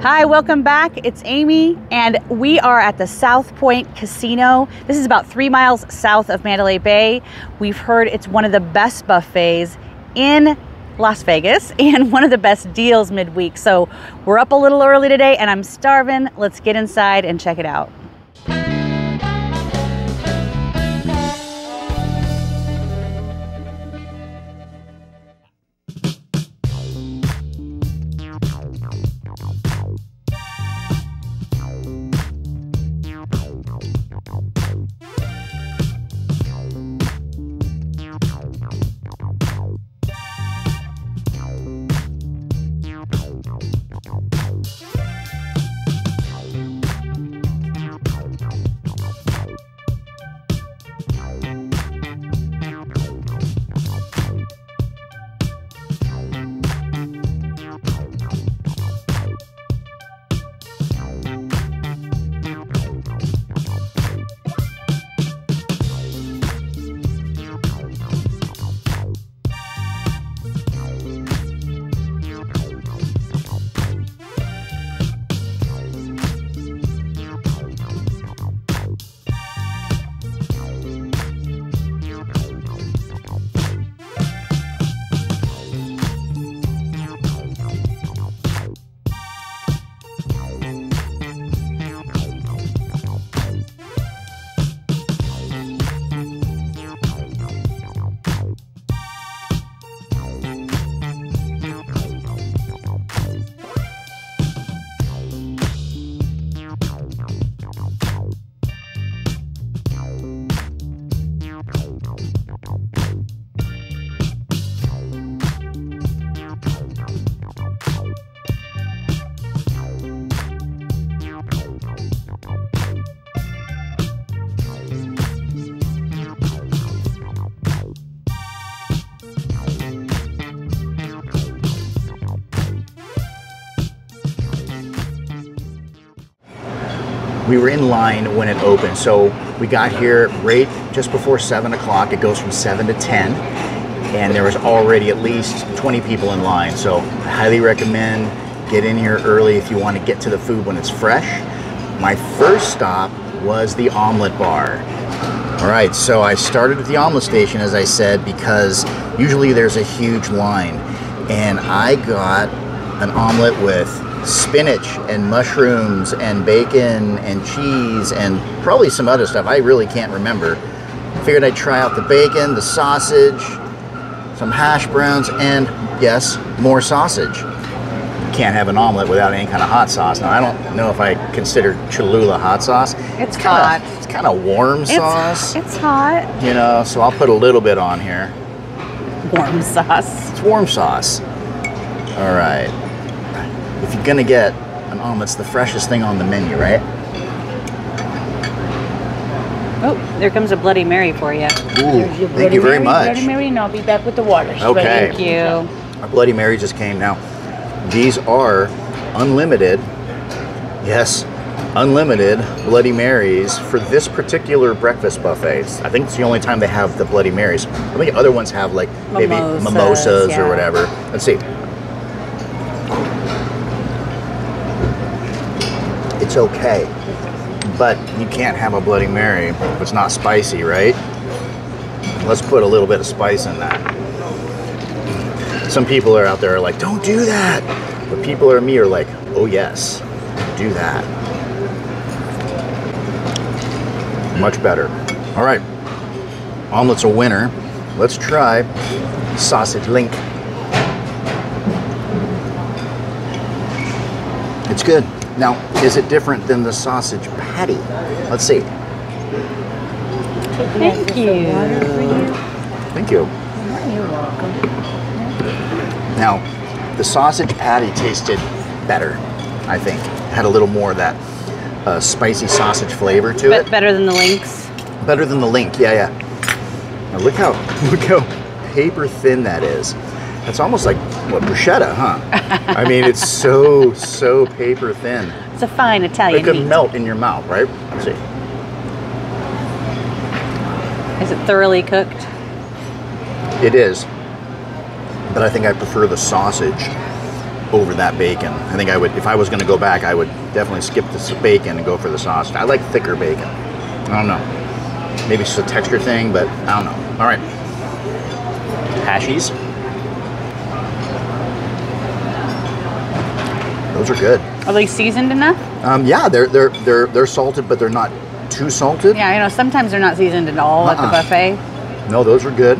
Hi, welcome back. It's Amy, and we are at the South Point Casino. This is about 3 miles south of Mandalay Bay. We've heard it's one of the best buffets in Las Vegas and one of the best deals midweek. So we're up a little early today and I'm starving. Let's get inside and check it out. We were in line when it opened, so we got here right just before 7 o'clock. It goes from 7 to 10, and there was already at least 20 people in line. So I highly recommend get in here early if you want to get to the food when it's fresh. My first stop was the omelet bar. All right, so I started at the omelet station, as I said, because usually there's a huge line, and I got an omelet with spinach and mushrooms and bacon and cheese and probably some other stuff. I really can't remember. Figured I'd try out the bacon, the sausage, some hash browns, and yes, more sausage. Can't have an omelet without any kind of hot sauce. Now, I don't know if I consider Cholula hot sauce. It's hot. It's kind of warm sauce. It's hot. You know, so I'll put a little bit on here. Warm sauce. It's warm sauce. All right. If you're gonna get an omelet, it's the freshest thing on the menu, right? Oh, there comes a Bloody Mary for you. Ooh, thank you very much. Bloody Mary, and I'll be back with the water. Okay. Thank you. Our Bloody Mary just came now. These are unlimited, yes, unlimited Bloody Marys for this particular breakfast buffet. I think it's the only time they have the Bloody Marys. I think other ones have like maybe mimosas or whatever. Let's see. It's okay, but you can't have a Bloody Mary if it's not spicy, right? Let's put a little bit of spice in that. Some people are out there are like, don't do that. But people are me are like, oh yes, do that. Much better. All right, omelet's a winner. Let's try sausage link. It's good. Now, is it different than the sausage patty? Let's see. Thank you. Thank you. You're welcome. Now, the sausage patty tasted better, I think. Had a little more of that spicy sausage flavor to it. Better than the links? Better than the link, yeah. Now look how paper thin that is. It's almost like, what, bruschetta, huh? I mean, it's so paper thin. It's a fine Italian It could meat. melt in your mouth, right? Let's see. Is it thoroughly cooked? It is, but I think I prefer the sausage over that bacon. I think I would, if I was going to go back, I would definitely skip the bacon and go for the sausage. I like thicker bacon. I don't know. Maybe it's just a texture thing, but I don't know. All right. Hashies. Those are good. Are they seasoned enough? Yeah, they're salted, but they're not too salted. Yeah, you know, sometimes they're not seasoned at all at the buffet. No, those are good.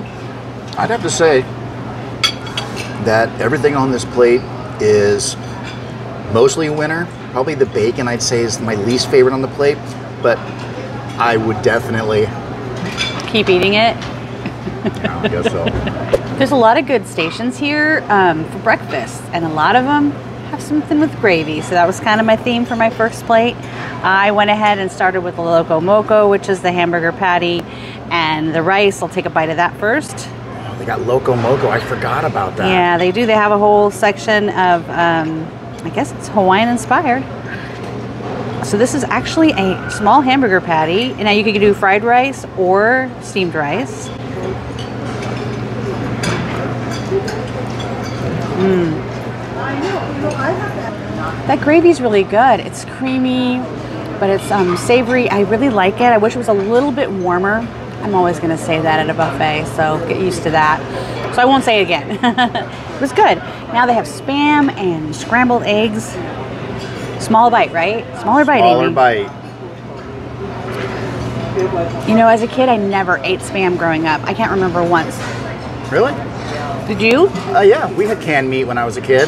I'd have to say that everything on this plate is mostly a winner. Probably the bacon, I'd say, is my least favorite on the plate, but I would definitely keep eating it. Yeah, I guess so. There's a lot of good stations here for breakfast, and a lot of them have something with gravy. So that was kind of my theme for my first plate. I went ahead and started with the Loco Moco, which is the hamburger patty, and the rice. I'll take a bite of that first. They got Loco Moco. I forgot about that. Yeah, they do. They have a whole section of, I guess it's Hawaiian inspired. So this is actually a small hamburger patty. And now you could do fried rice or steamed rice. That gravy's really good. It's creamy, but it's savory. I really like it. I wish it was a little bit warmer. I'm always going to say that at a buffet, so get used to that. So I won't say it again. It was good. Now they have Spam and scrambled eggs. Small bite, right? Smaller bite, Smaller Amy. bite. You know, as a kid, I never ate Spam growing up. I can't remember once. Really? Did you? Yeah, we had canned meat when I was a kid.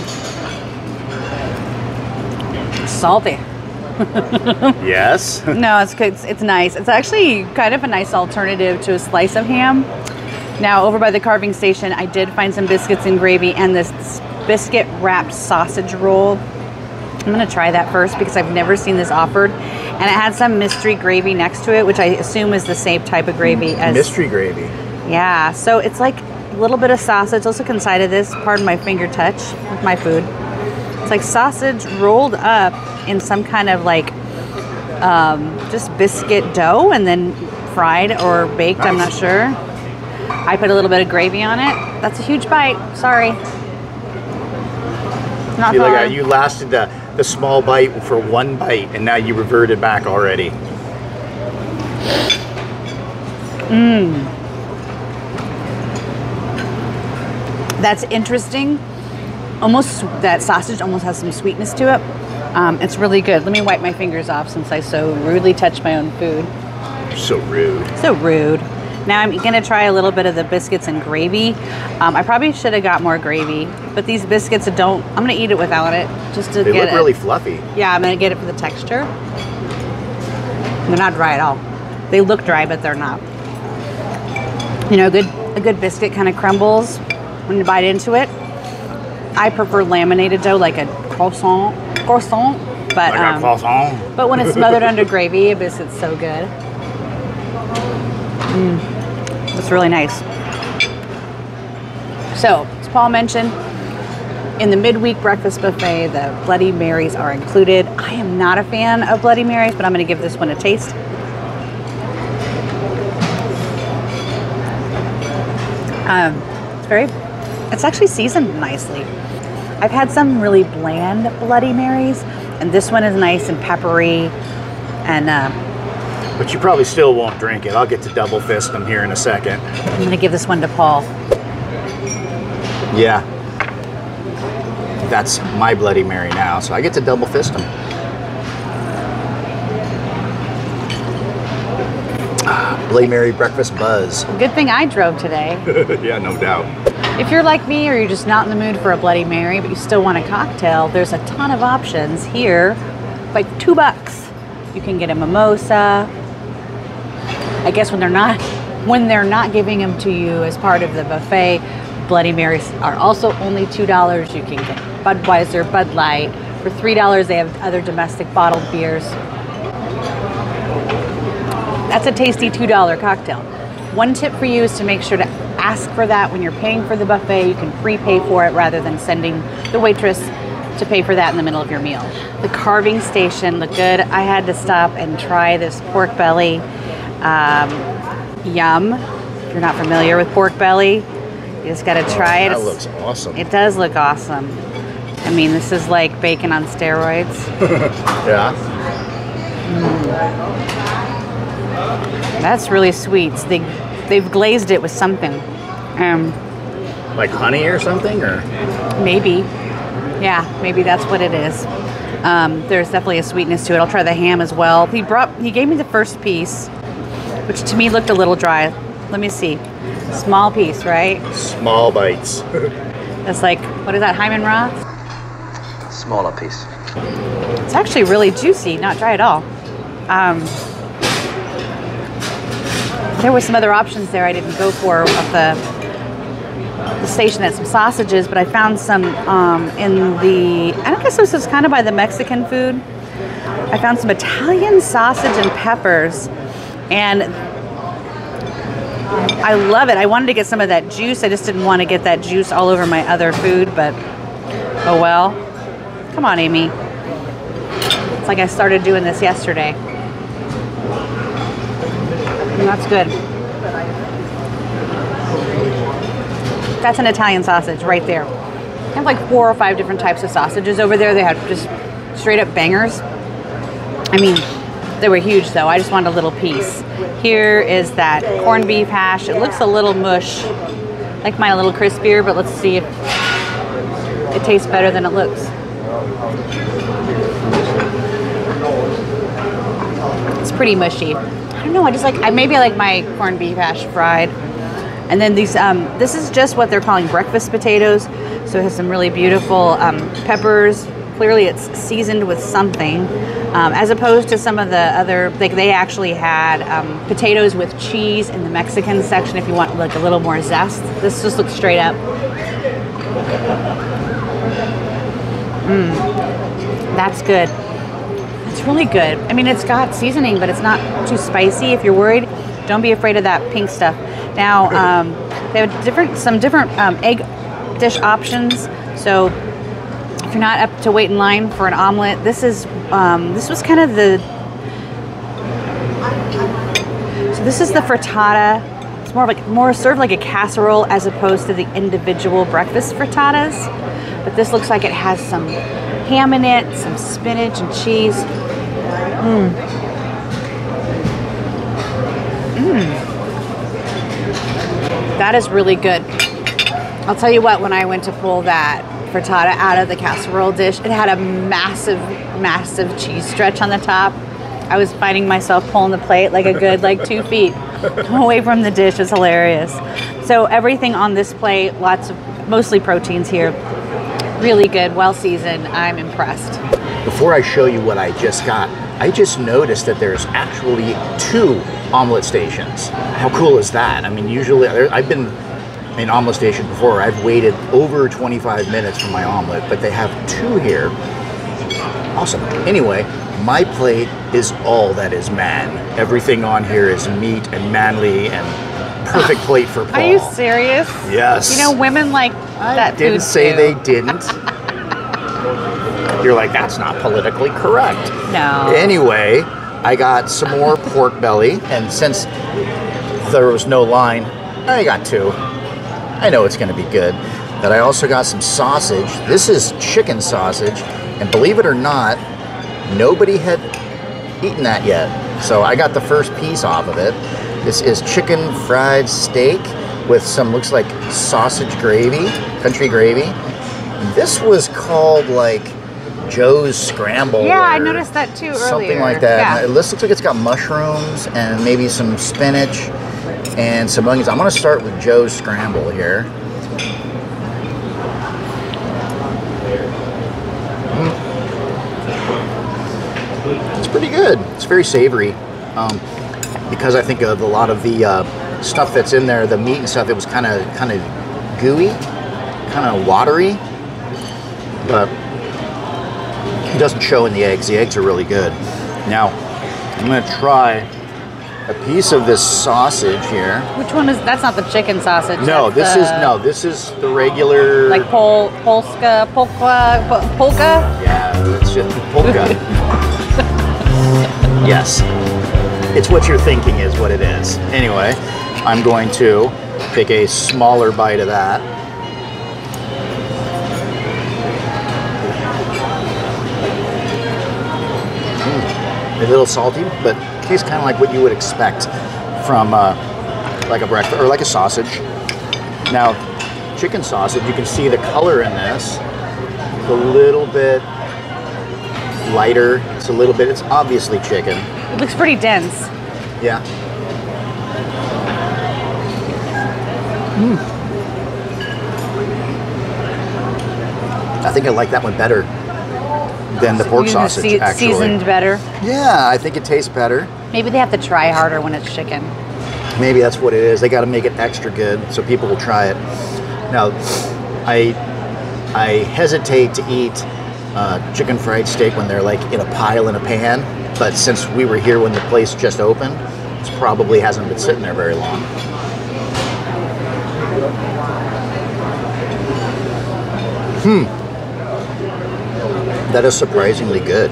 Salty. Yes. No, it's good. It's nice. It's actually kind of a nice alternative to a slice of ham. Now, over by the carving station, I did find some biscuits and gravy and this biscuit wrapped sausage roll. I'm going to try that first because I've never seen this offered. And it had some mystery gravy next to it, which I assume is the same type of gravy as... Mystery gravy. Yeah, so it's like a little bit of sausage. Let's look inside of this. Pardon my finger touch with my food. It's like sausage rolled up in some kind of like just biscuit dough and then fried or baked. Nice. I'm not sure. I put a little bit of gravy on it. That's a huge bite. Sorry. Not feel like you lasted the small bite for one bite and now you reverted back already. That's interesting. Almost, that sausage almost has some sweetness to it. It's really good. Let me wipe my fingers off since I so rudely touched my own food. You're so rude. So rude. Now I'm gonna try a little bit of the biscuits and gravy. I probably should have got more gravy, but these biscuits don't, I'm gonna eat it without it just to they get it. They look really fluffy. Yeah, I'm gonna get it for the texture. They're not dry at all. They look dry, but they're not. You know, a good biscuit kind of crumbles when you bite into it. I prefer laminated dough, like a croissant, but like a croissant. But when it's smothered under gravy, a biscuit's so good. It's really nice. So, as Paul mentioned, in the midweek breakfast buffet, the Bloody Marys are included. I am not a fan of Bloody Marys, but I'm going to give this one a taste. It's actually seasoned nicely. I've had some really bland Bloody Marys, and this one is nice and peppery, and but you probably still won't drink it. I'll get to double fist them here in a second. I'm gonna give this one to Paul. Yeah. That's my Bloody Mary now, so I get to double fist them. Bloody Mary breakfast buzz. Good thing I drove today. Yeah, no doubt. If you're like me or you're just not in the mood for a Bloody Mary, but you still want a cocktail, there's a ton of options here. Like $2. You can get a mimosa. I guess when they're not giving them to you as part of the buffet, Bloody Marys are also only $2. You can get Budweiser, Bud Light. For $3, they have other domestic bottled beers. That's a tasty $2 cocktail. One tip for you is to make sure to ask for that when you're paying for the buffet. You can prepay for it rather than sending the waitress to pay for that in the middle of your meal. The carving station looked good. I had to stop and try this pork belly. Yum. If you're not familiar with pork belly, you just gotta try it. That looks awesome. It does look awesome. I mean, this is like bacon on steroids. Yeah. That's really sweet. So they've glazed it with something. Like honey or something, or? Maybe. Yeah, maybe that's what it is. There's definitely a sweetness to it. I'll try the ham as well. He gave me the first piece, which to me looked a little dry. Let me see. Small piece, right? Small bites. It's like, what is that, Hyman Roth? Smaller piece. It's actually really juicy, not dry at all. There were some other options there I didn't go for of the station at some sausages, but I found some in the, I guess this was kind of by the Mexican food. I found some Italian sausage and peppers, and I love it. I wanted to get some of that juice. I just didn't want to get that juice all over my other food, but oh well. Come on, Amy. It's like I started doing this yesterday. And that's good. That's an Italian sausage right there. They have like 4 or 5 different types of sausages over there. They had just straight up bangers. I mean, they were huge though. I just wanted a little piece. Here is that corned beef hash. It looks a little mush. Like mine a little crispier, but let's see if it tastes better than it looks. It's pretty mushy. I don't know, I like my corned beef hash fried. And then these, this is just what they're calling breakfast potatoes. So it has some really beautiful peppers. Clearly it's seasoned with something. As opposed to some of the other, like they actually had potatoes with cheese in the Mexican section if you want like a little more zest. This just looks straight up. That's good. It's really good. I mean, it's got seasoning, but it's not too spicy. If you're worried, don't be afraid of that pink stuff. Now, they have some different egg dish options. So if you're not up to wait in line for an omelet, this was kind of the, so this is the frittata. It's more served like a casserole as opposed to the individual breakfast frittatas. But this looks like it has some ham in it, some spinach and cheese. That is really good. I'll tell you what, when I went to pull that frittata out of the casserole dish, it had a massive, massive cheese stretch on the top. I was finding myself pulling the plate like a good 2 feet away from the dish. It's hilarious. So everything on this plate, mostly proteins here. Really good, well seasoned. I'm impressed. Before I show you what I just got, I just noticed that there's actually 2 omelet stations. How cool is that? I mean, usually I've been in an omelet station before. I've waited over 25 minutes for my omelet, but they have 2 here. Awesome. Anyway, my plate is all that is man. Everything on here is meat and manly and perfect plate for Paul. Are you serious? Yes. You know, women like that food didn't say too. they didn't. You're like, that's not politically correct. No. Anyway, I got some more pork belly, and since there was no line, I got 2. I know it's going to be good. But I also got some sausage. This is chicken sausage, and believe it or not, nobody had eaten that yet. So I got the first piece off of it. This is chicken fried steak with some, looks like sausage gravy, country gravy. This was called like Joe's Scramble. Yeah, I noticed that too earlier. Something like that. Yeah. This looks like it's got mushrooms and maybe some spinach and some onions. I'm gonna start with Joe's Scramble here. It's pretty good. It's very savory. Because I think of a lot of the stuff that's in there, the meat and stuff, it was kind of gooey, kind of watery, but it doesn't show in the eggs. The eggs are really good. Now, I'm going to try a piece of this sausage here. Which one is, that's not the chicken sausage. No, this is the regular, like polka? Yeah, it's just polka. Yes. It's what you're thinking is what it is. Anyway, I'm going to take a smaller bite of that. A little salty, but tastes kind of like what you would expect from like a breakfast or like a sausage. Now, chicken sausage, you can see the color in this. It's a little bit lighter. It's obviously chicken. It looks pretty dense. Yeah. I think I like that one better than the pork sausage, actually. Seasoned better. Yeah, I think it tastes better. Maybe they have to try harder when it's chicken. Maybe that's what it is. They got to make it extra good so people will try it. Now, I hesitate to eat chicken fried steak when they're like in a pile in a pan, but since we were here when the place just opened, it probably hasn't been sitting there very long. That is surprisingly good.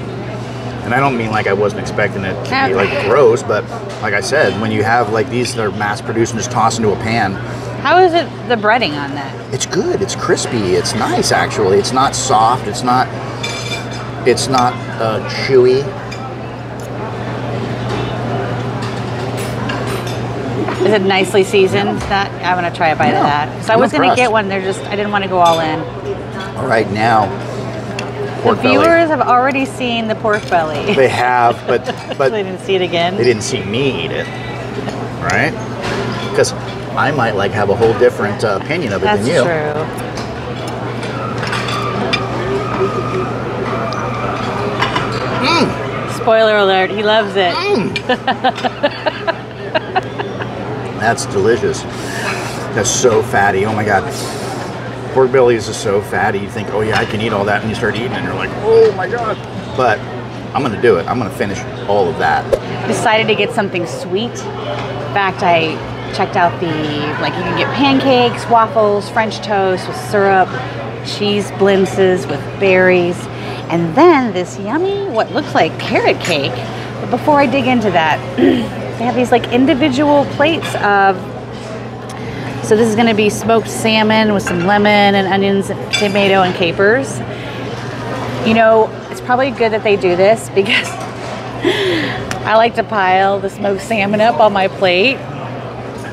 And I don't mean like I wasn't expecting it to be like gross, but like I said, when you have like these that are mass produced and just tossed into a pan. How is it, the breading on that? It's good. It's crispy. It's nice, actually. It's not soft. It's not chewy. Is it nicely seasoned? That I'm gonna try a bite of that. So I was gonna get one. I didn't want to go all in. All right, now. The viewers have already seen the pork belly. They have, but they didn't see it again. They didn't see me eat it, right? Because I might like have a whole different opinion of it than you. That's true. Spoiler alert, he loves it. That's delicious. That's so fatty. Oh my God. Pork bellies is so fatty. You think, oh yeah, I can eat all that, and you start eating it, and you're like, oh my God. But I'm gonna do it. I'm gonna finish all of that. Decided to get something sweet. In fact, I checked out you can get pancakes, waffles, French toast with syrup, cheese blintzes with berries, and then this yummy, what looks like carrot cake. But before I dig into that, they have these like individual plates of, so this is gonna be smoked salmon with some lemon and onions, and tomato and capers. You know, it's probably good that they do this because I like to pile the smoked salmon up on my plate.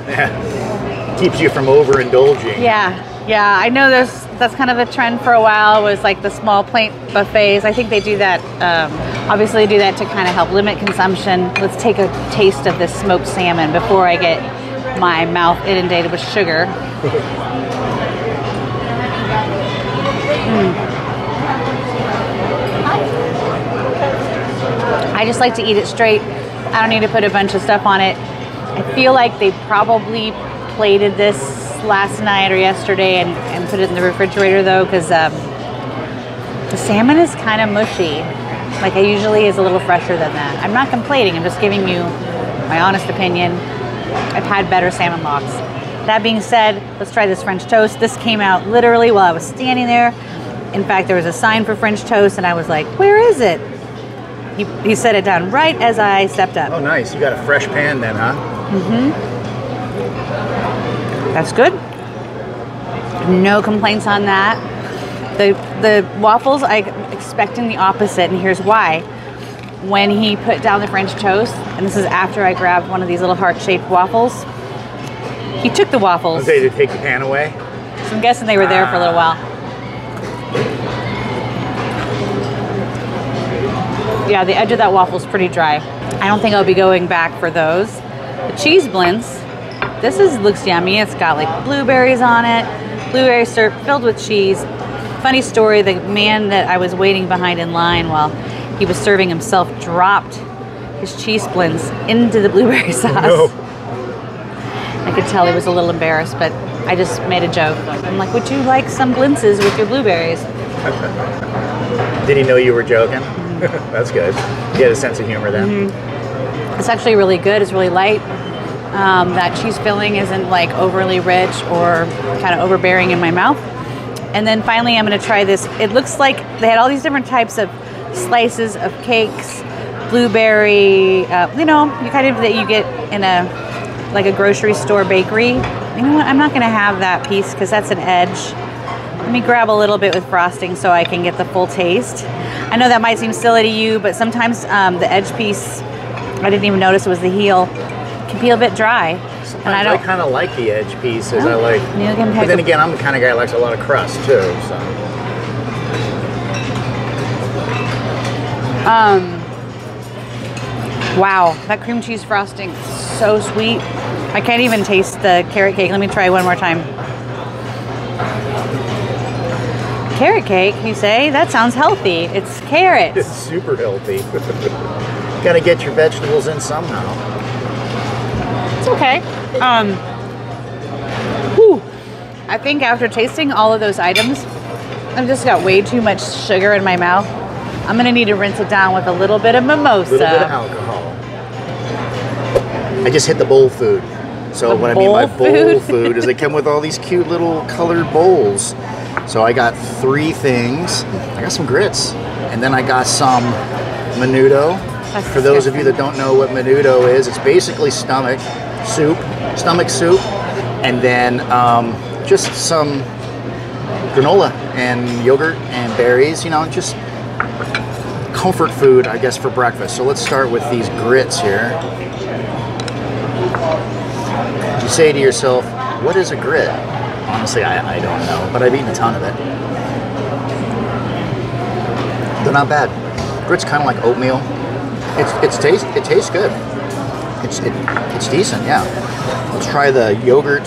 Yeah. Keeps you from overindulging. Yeah, I know that's kind of a trend for a while, was like the small plate buffets. I think they do that, obviously do that to kind of help limit consumption. Let's take a taste of this smoked salmon before I get my mouth inundated with sugar. I just like to eat it straight. I don't need to put a bunch of stuff on it. I feel like they probably plated this last night or yesterday and put it in the refrigerator though, because the salmon is kind of mushy. Like it usually is a little fresher than that. I'm not complaining, I'm just giving you my honest opinion. I've had better salmon logs. That being said, let's try this French toast. This came out literally while I was standing there. In fact, there was a sign for French toast and I was like, where is it? He set it down right as I stepped up. Oh, nice. You got a fresh pan then, huh? Mm-hmm. That's good. No complaints on that. The waffles, I'm expecting the opposite, and here's why. When he put down the French toast, and this is after I grabbed one of these little heart-shaped waffles, he took the waffles. Okay, to take the pan away? So I'm guessing they were there for a little while. Yeah, the edge of that waffle's pretty dry. I don't think I'll be going back for those. The cheese blintz, looks yummy. It's got like blueberries on it, blueberry syrup filled with cheese. Funny story, the man that I was waiting behind in line while he was serving himself dropped his cheese blintz into the blueberry sauce. No. I could tell he was a little embarrassed, but I just made a joke. I'm like, would you like some blintzes with your blueberries? Did he know you were joking? That's good. You had a sense of humor then. Mm-hmm. It's actually really good. It's really light. That cheese filling isn't like overly rich or kind of overbearing in my mouth. And then finally, I'm going to try this. It looks like they had all these different types of slices of cakes, blueberry. You kind of that you get in a grocery store bakery. You know what? I'm not going to have that piece because that's an edge. Let me grab a little bit with frosting so I can get the full taste. I know that might seem silly to you, but sometimes the edge piece, I didn't even notice it was the heel, can be a bit dry. And I kind of like the edge pieces. Oh, I like, but then again, I'm the kind of guy who likes a lot of crust too. So. Wow, that cream cheese frosting is so sweet. I can't even taste the carrot cake. Let me try one more time. Carrot cake, you say? That sounds healthy. It's carrots. It's super healthy. Gotta get your vegetables in somehow. It's okay. Whew. I think after tasting all of those items, I've just got way too much sugar in my mouth. I'm gonna need to rinse it down with a little bit of mimosa. A little bit of alcohol. I just hit the bowl food. So what I mean by bowl food is they come with all these cute little colored bowls. So I got 3 things. I got some grits, and then I got some menudo. For those of you that don't know what menudo is, it's basically stomach soup, and then just some granola and yogurt and berries, you know, just comfort food, I guess, for breakfast. So let's start with these grits here. You say to yourself, what is a grit? Honestly, I don't know, but I've eaten a ton of it. They're not bad. Grit's kind of like oatmeal. It tastes good. It's decent, yeah. Let's try the yogurt.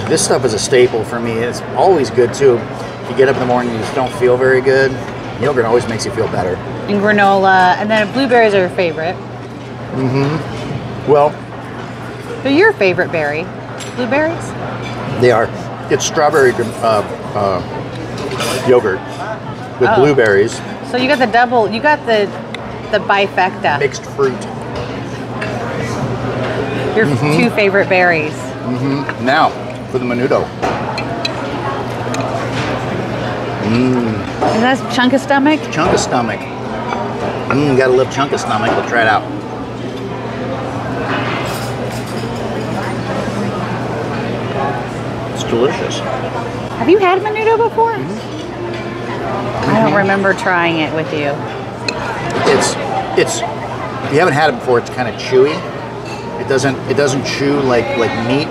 This stuff is a staple for me. It's always good too. If you get up in the morning and you just don't feel very good, yogurt always makes you feel better. And granola, and then blueberries are your favorite. Mm-hmm. Well, they're your favorite berry. Blueberries? They are. It's strawberry yogurt with blueberries. So you got the double. You got the bifecta. Mixed fruit. Your 2 favorite berries. Mm-hmm. Now for the menudo. Is that chunk of stomach? Chunk of stomach. Gotta love chunk of stomach. Let's try it out. It's delicious. Have you had menudo before? I don't remember trying it with you. It's if you haven't had it before, it's kind of chewy. It doesn't chew like meat.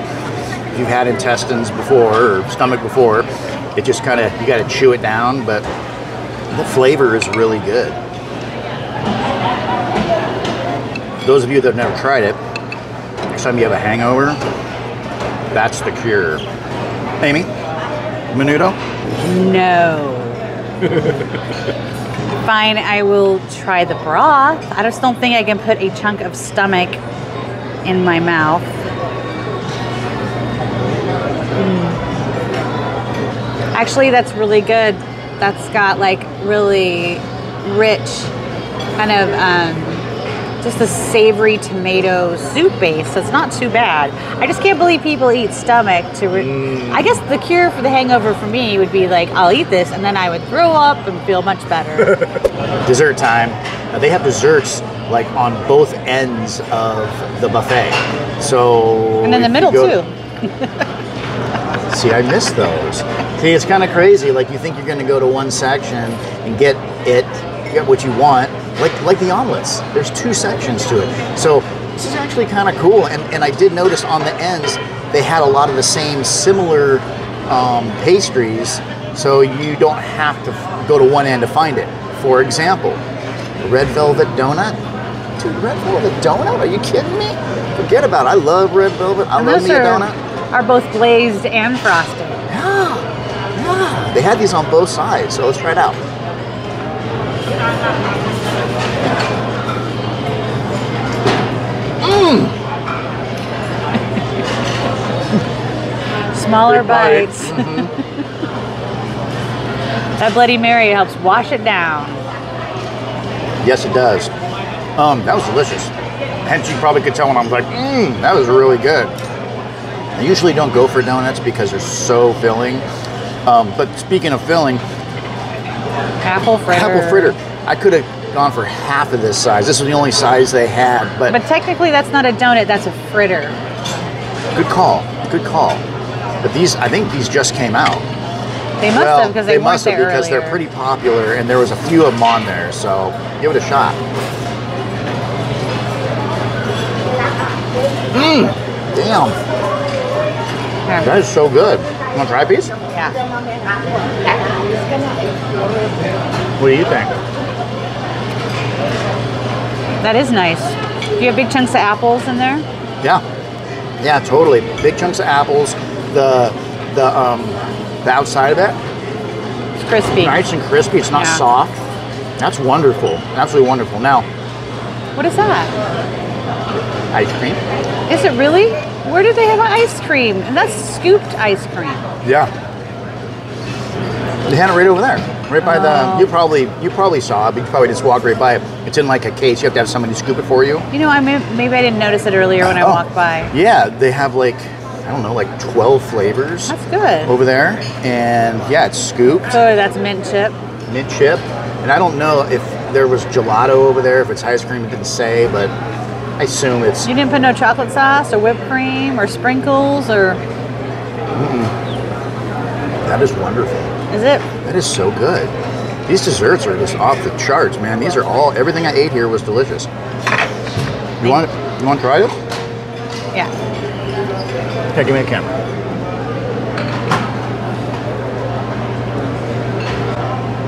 If you've had intestines before or stomach before, it just kind of, you got to chew it down, but the flavor is really good. For those of you that have never tried it, next time you have a hangover, that's the cure. Amy, menudo? No. Fine, I will try the broth. I just don't think I can put a chunk of stomach in my mouth. Actually, that's really good. That's got like really rich kind of just a savory tomato soup base. So it's not too bad. I just can't believe people eat stomach to I guess the cure for the hangover for me would be like, I'll eat this and then I would throw up and feel much better. Dessert time. Now they have desserts like on both ends of the buffet. So and in the middle too. See, I missed those. See, it's kind of crazy. Like you think you're going to go to one section and get what you want, like the omelets. There's 2 sections to it. So this is actually kind of cool. And I did notice on the ends they had a lot of the same similar pastries, so you don't have to go to one end to find it. For example, red velvet donut. Dude, red velvet donut? Are you kidding me? Forget about it. I love red velvet. I love me a donut. Are both glazed and frosted. Yeah. They had these on both sides, so let's try it out. Smaller bites. That Bloody Mary helps wash it down. Yes, it does. That was delicious. Hence, you probably could tell when I was like, that was really good. I usually don't go for donuts because they're so filling. But speaking of filling, apple fritter. I could have gone for half of this size. This was the only size they had. But technically, that's not a donut. That's a fritter. Good call. Good call. But these, I think these just came out. They must have because they weren't there because earlier. they're pretty popular, and there was a few of them on there. So give it a shot. Damn, Here. that is so good. You want to try a piece? Yeah. What do you think? That is nice. Do you have big chunks of apples in there? Yeah, totally. Big chunks of apples. The outside of it, It's crispy. nice and crispy. It's not Yeah. soft. That's wonderful. Absolutely wonderful. Now, What is that? ice cream. Is it really? Where do they have ice cream? And that's scooped ice cream. Yeah. They had it right over there, right by the. Oh. You probably saw it, but you probably just walked right by it. It's in like a case. You have to have somebody scoop it for you. You know, maybe I didn't notice it earlier when I Oh. walked by. Yeah, they have like, I don't know, like 12 flavors That's good. over there, and yeah, it's scooped, So that's mint chip. mint chip, and I don't know if there was gelato over there, if it's ice cream. It didn't say, but I assume it's. You didn't put no chocolate sauce or whipped cream or sprinkles or That is wonderful. is it? That is so good. These desserts are just off the charts, man. These are all. Everything I ate here was delicious. You want to try it? Yeah. Okay, give me a camera.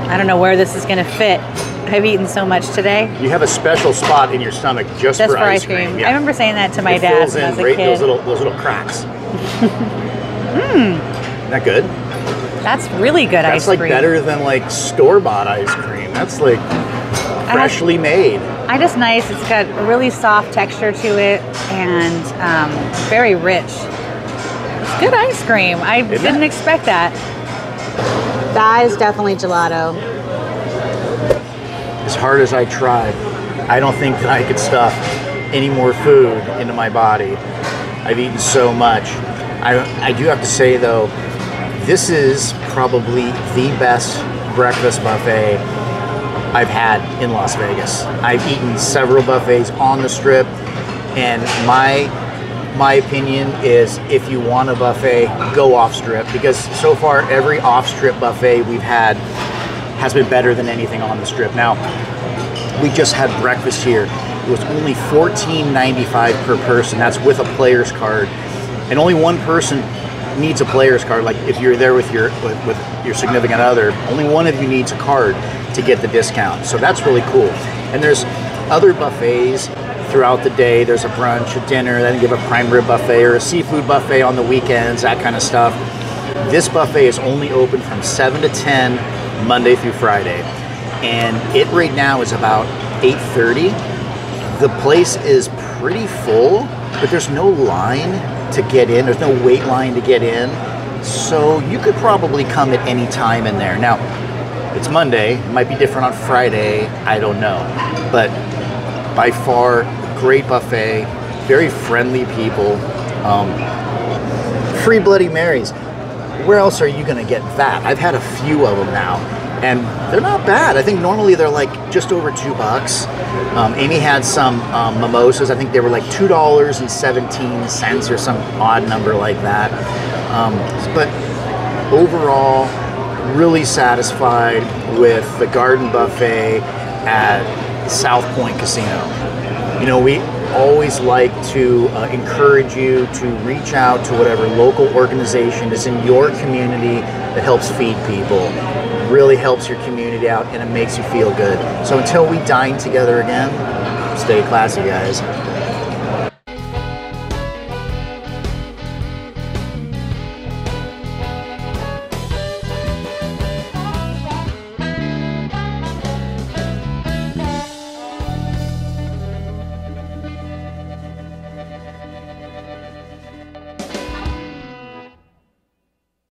I don't know where this is going to fit. I've eaten so much today. You have a special spot in your stomach just for ice cream. I remember saying that to my it dad fills when I in was a right kid. those little cracks. Isn't that good? That's really good That's ice like cream. better than like store-bought ice cream. That's like freshly made. I just nice. It's got a really soft texture to it and very rich. It's good ice cream. I didn't expect that. That is definitely gelato. As hard as I tried, I don't think that I could stuff any more food into my body. I've eaten so much. I do have to say though, this is probably the best breakfast buffet I've had in Las Vegas. I've eaten several buffets on the Strip, and my opinion is if you want a buffet, go off Strip, because so far every off Strip buffet we've had has been better than anything on the Strip. Now, we just had breakfast here. It was only $14.95 per person. That's with a player's card, and only one person needs a player's card. Like if you're there with your significant other, only one of you needs a card to get the discount. So that's really cool. And there's other buffets throughout the day. There's a brunch, a dinner, then give a prime rib buffet or a seafood buffet on the weekends, that kind of stuff. This buffet is only open from 7 to 10 Monday through Friday, and it right now is about 8:30. The place is pretty full, but there's no line to get in. There's no wait line to get in, so you could probably come at any time in there. Now, it's Monday. It might be different on Friday. I don't know, but by far, great buffet. Very friendly people. Free Bloody Marys. Where else are you going to get that? I've had a few of them now, and they're not bad. I think normally they're like just over $2. Amy had some mimosas. I think they were like $2.17 or some odd number like that. But overall, really satisfied with the garden buffet at South Point Casino. You know, we always like to encourage you to reach out to whatever local organization is in your community that helps feed people. Really helps your community out, and it makes you feel good. So until we dine together again, stay classy, guys.